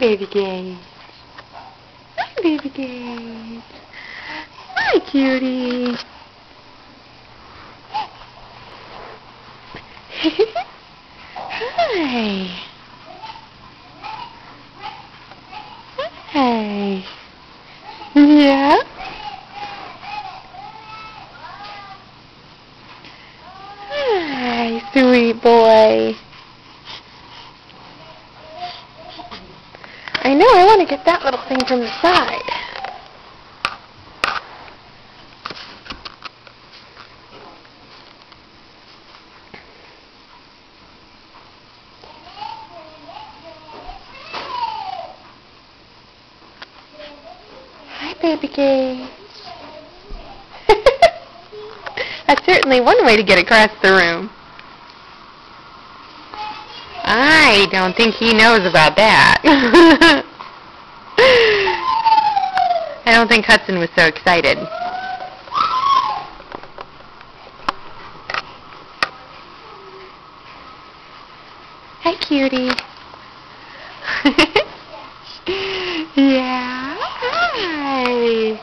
Baby Gage. Hi, Baby Gage. Hi, cutie. Hi. Hi. Yeah? Hi, sweet boy. I know, I want to get that little thing from the side. Hi, Baby Gage. That's certainly one way to get across the room. I don't think he knows about that. I don't think Hudson was so excited. Hi, cutie. Yeah. Hi.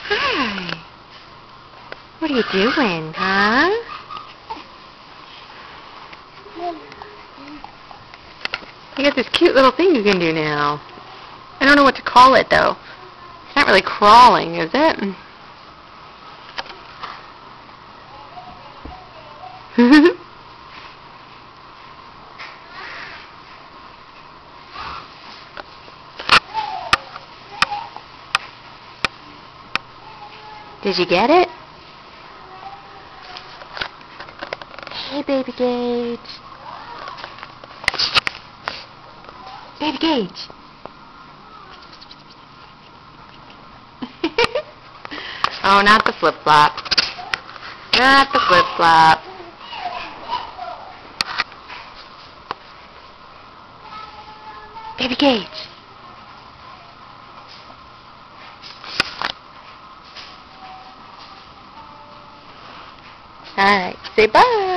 Hi. What are you doing, huh? You got this cute little thing you can do now. I don't know what to call it, though. It's not really crawling, is it? Did you get it? Hey, Baby Gage. Baby Gage. Oh, not the flip-flop. Not the flip-flop. Baby Gage. All right, say bye.